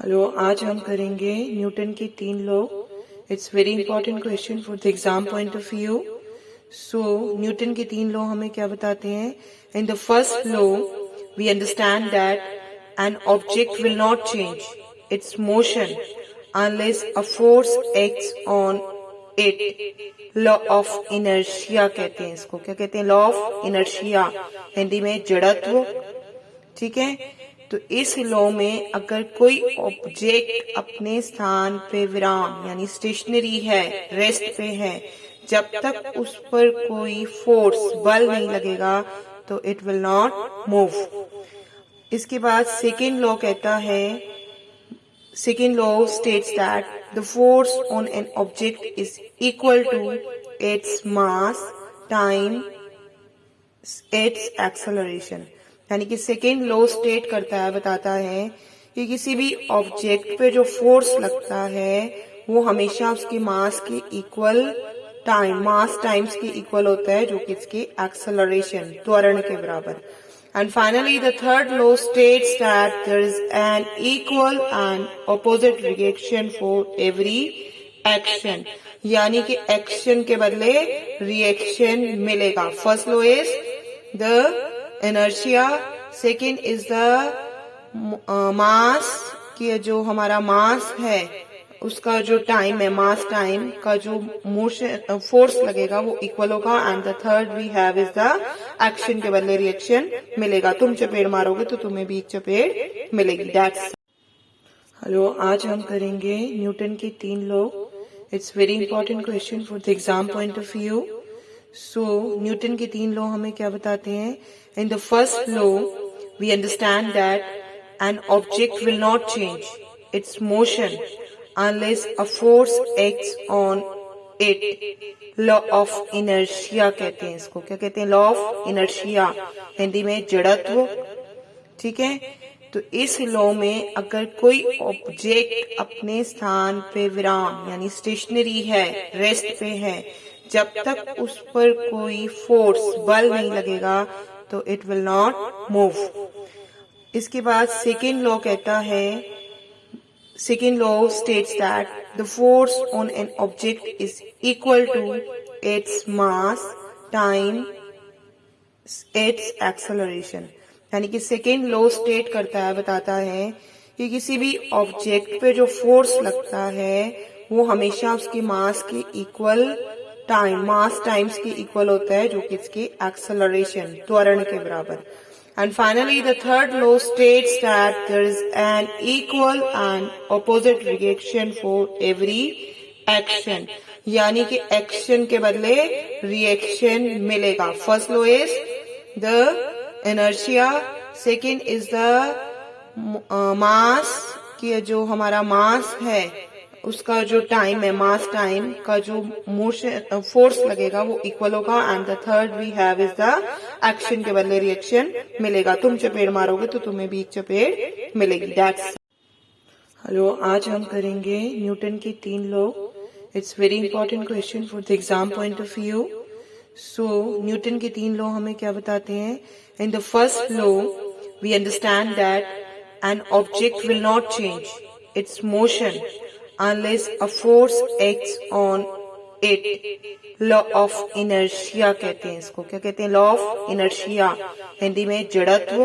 Hello, आज हम करेंगे न्यूटन के 3 law. It's very important question for the exam point of view. So Newton के 3 लॉ हमें क्या बताते हैं? In the first law we understand that an object will not change its motion unless a force acts on it. Law of inertia कहते हैं इसको। क्या कहते हैं? लॉ ऑफ इनर्शिया, हिंदी में जड़त्व। ठीक है, तो इस लॉ में अगर कोई ऑब्जेक्ट अपने स्थान पे विराम यानी स्टेशनरी है, रेस्ट पे है, जब तक उस पर कोई फोर्स बल नहीं लगेगा तो इट विल नॉट मूव। इसके बाद सेकेंड लॉ कहता है, second law states that the force on an object is equal to its mass time its acceleration. यानी कि सेकेंड लॉ स्टेट करता है, बताता है कि किसी भी ऑब्जेक्ट पे जो फोर्स लगता है वो हमेशा उसके मास के इक्वल मास टाइम्स के इक्वल होता है, जो कि इसके एक्सेलरेशन, त्वरण के बराबर। And finally the third law states that there is an equal and opposite reaction for every action. यानी कि एक्शन के बदले रिएक्शन मिलेगा। First law is the inertia, second is the mass की जो हमारा मास है उसका जो टाइम है, मास टाइम का जो मोशन फोर्स लगेगा वो इक्वल होगा। And the third we have is the action के बदले रिएक्शन मिलेगा। तुम चपेट मारोगे तो तुम्हें भी एक चपेट मिलेगी। दैट्स। हेलो, आज हम करेंगे न्यूटन के 3 law. It's very important question for the exam point of view. So Newton के 3 लॉ हमें क्या बताते हैं? In the first law we understand that an object will not change its motion unless a force acts on it. Law of inertia कहते हैं इसको। क्या कहते हैं? लॉ ऑफ इनर्शिया, हिंदी में जड़त्व। ठीक है, तो इस लॉ में अगर कोई ऑब्जेक्ट अपने स्थान पे विराम यानी स्टेशनरी है, रेस्ट पे है, जब तक उस पर कोई फोर्स बल नहीं लगेगा तो इट विल नॉट मूव। इसके बाद सेकेंड लॉ कहता है, second law states that the force on an object is equal to its mass time its acceleration. यानी कि सेकेंड लॉ स्टेट करता है, बताता है कि किसी भी ऑब्जेक्ट पे जो फोर्स लगता है वो हमेशा उसके मास के इक्वल मास टाइम्स के इक्वल होता है, जो कि इसके एक्सेलरेशन, त्वरण के बराबर। And finally the third law states that there is an equal and opposite reaction for every action. यानी कि एक्शन के बदले रिएक्शन मिलेगा। First law is the inertia, second is the mass की जो हमारा मास है उसका जो टाइम है, मास टाइम का जो मोशन फोर्स लगेगा वो इक्वल होगा। And the third we have is the action के बदले रिएक्शन मिलेगा। तुम चपेट मारोगे तो तुम्हें भी एक चपेट मिलेगी। दैट्स। हेलो, आज हम करेंगे न्यूटन के 3 law. It's very important question for the exam point of view. So Newton के 3 लॉ हमें क्या बताते हैं? In the first law we understand that an object will not change its motion unless a force acts on it. Law of inertia कहते हैं इसको। क्या कहते हैं? लॉ ऑफ इनर्शिया, हिंदी में जड़त्व।